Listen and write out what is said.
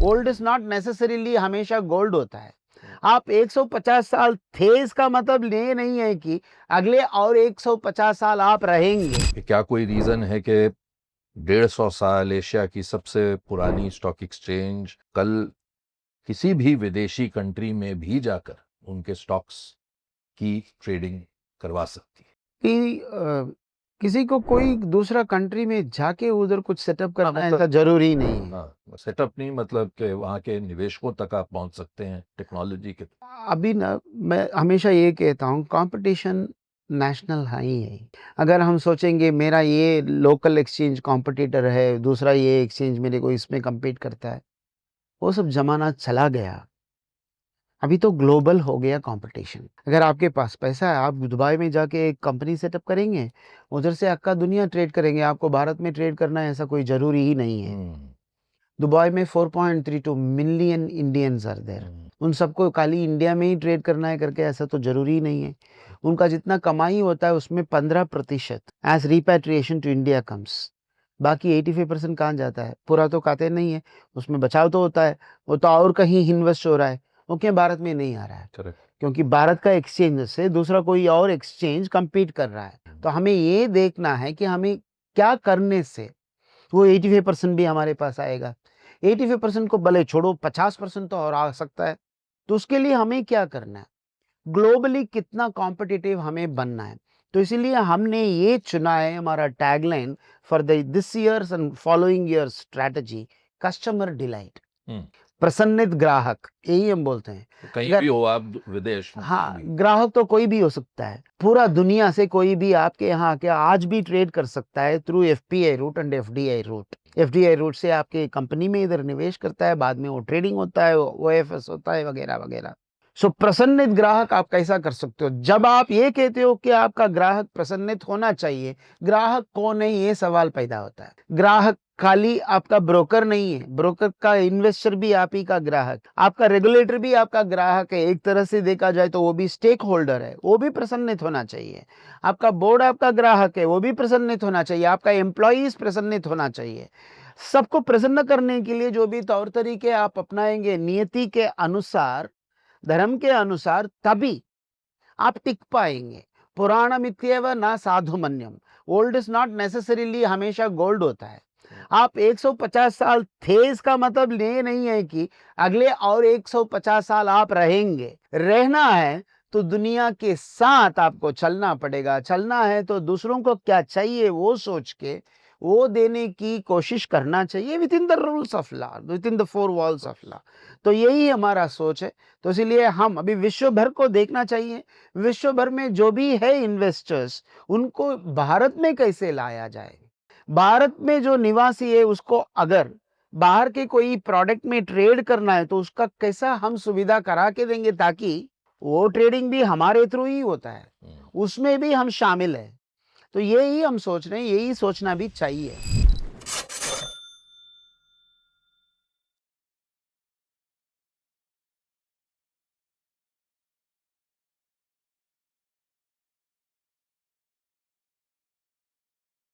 Old is not necessarily हमेशा gold होता है। आप 150 साल थे इसका मतलब ये नहीं है कि अगले और 150 साल आप रहेंगे। क्या कोई रीजन है कि 150 साल एशिया की सबसे पुरानी स्टॉक एक्सचेंज कल किसी भी विदेशी कंट्री में भी जाकर उनके स्टॉक्स की ट्रेडिंग करवा सकती है? कि किसी को कोई दूसरा कंट्री में जाके उधर कुछ सेटअप करना ऐसा जरूरी नहीं है। हाँ, सेटअप नहीं, मतलब कि वहाँ के निवेशकों तक आप पहुँच सकते हैं टेक्नोलॉजी के। अभी ना मैं हमेशा ये कहता हूँ, कंपटीशन नेशनल है ही है। अगर हम सोचेंगे मेरा ये लोकल एक्सचेंज कॉम्पिटिटर है, दूसरा ये एक्सचेंज मेरे को इसमें compete करता है, वो सब जमाना चला गया। अभी तो ग्लोबल हो गया कंपटीशन। अगर आपके पास पैसा है, आप दुबई में जाके एक कंपनी सेटअप करेंगे, उधर से अक्का दुनिया ट्रेड करेंगे। आपको भारत में ट्रेड करना है ऐसा कोई ज़रूरी ही नहीं है। दुबई में 4.32 मिलियन इंडियंस आर देयर। उन सबको खाली इंडिया में ही ट्रेड करना है करके ऐसा तो ज़रूरी ही नहीं है। उनका जितना कमाई होता है उसमें 15% as repatriation to India comes. बाकी 85% कहाँ जाता है? पूरा तो खाते नहीं है, उसमें बचाव तो होता है, वो तो और कहीं इन्वेस्ट हो रहा है। वो क्यों भारत में नहीं आ रहा है? करेक्ट। क्योंकि भारत का एक्सचेंज से दूसरा कोई और एक्सचेंज compete कर रहा है। तो हमें ये देखना है कि हमें क्या करने से वो 85% भी हमारे पास आएगा। 85% को भले छोड़ो, 50% तो और आ सकता है। तो उसके लिए हमें क्या करना है? ग्लोबली कितना कॉम्पिटिटिव हमें बनना है। तो इसीलिए हमने ये चुना है, हमारा tagline for the this years and following years strategy, customer delight, प्रसन्नित ग्राहक, यही हम बोलते हैं। कहीं अगर भी हो आप, विदेश में हाँ, भी। ग्राहक तो कोई भी हो सकता है। पूरा दुनिया से कोई भी आपके यहाँ के आज भी ट्रेड कर सकता है through FPI route and FDI route. FDI route से आपके कंपनी में इधर निवेश करता है, बाद में वो ट्रेडिंग होता है, ओएफएस होता है, वगैरह वगैरह। सो प्रसन्नित ग्राहक आप कैसा कर सकते हो? जब आप ये कहते हो कि आपका ग्राहक प्रसन्नित होना चाहिए, ग्राहक कौन है ये सवाल पैदा होता है। ग्राहक खाली आपका ब्रोकर नहीं है, ब्रोकर का इन्वेस्टर भी आप ही का ग्राहक, आपका रेगुलेटर भी आपका ग्राहक है। एक तरह से देखा जाए तो वो भी स्टेक होल्डर है, वो भी प्रसन्नित होना चाहिए। आपका बोर्ड आपका ग्राहक है, वो भी प्रसन्नित होना चाहिए। आपका एम्प्लॉइज प्रसन्नित होना चाहिए। सबको प्रसन्न करने के लिए जो भी तौर तरीके आप अपनाएंगे नियति के अनुसार, धर्म के अनुसार, तभी आप टिक पाएंगे। पुराणमित्येव न साधुमन्यम। ओल्ड इज नॉट नेसेसरीली हमेशा गोल्ड होता है। आप 150 साल थे इसका मतलब ये नहीं है कि अगले और 150 साल आप रहेंगे। रहना है तो दुनिया के साथ आपको चलना पड़ेगा। चलना है तो दूसरों को क्या चाहिए वो सोच के वो देने की कोशिश करना चाहिए, with in the rules of law, with in the four walls of law. तो यही हमारा सोच है। तो इसीलिए हम अभी विश्व भर को देखना चाहिए। विश्व भर में जो भी है इन्वेस्टर्स, उनको भारत में कैसे लाया जाए। भारत में जो निवासी है उसको अगर बाहर के कोई प्रोडक्ट में ट्रेड करना है तो उसका कैसा हम सुविधा करा के देंगे, ताकि वो ट्रेडिंग भी हमारे थ्रू ही होता है, उसमें भी हम शामिल हैं। तो यही हम सोच रहे हैं, यही सोचना भी चाहिए।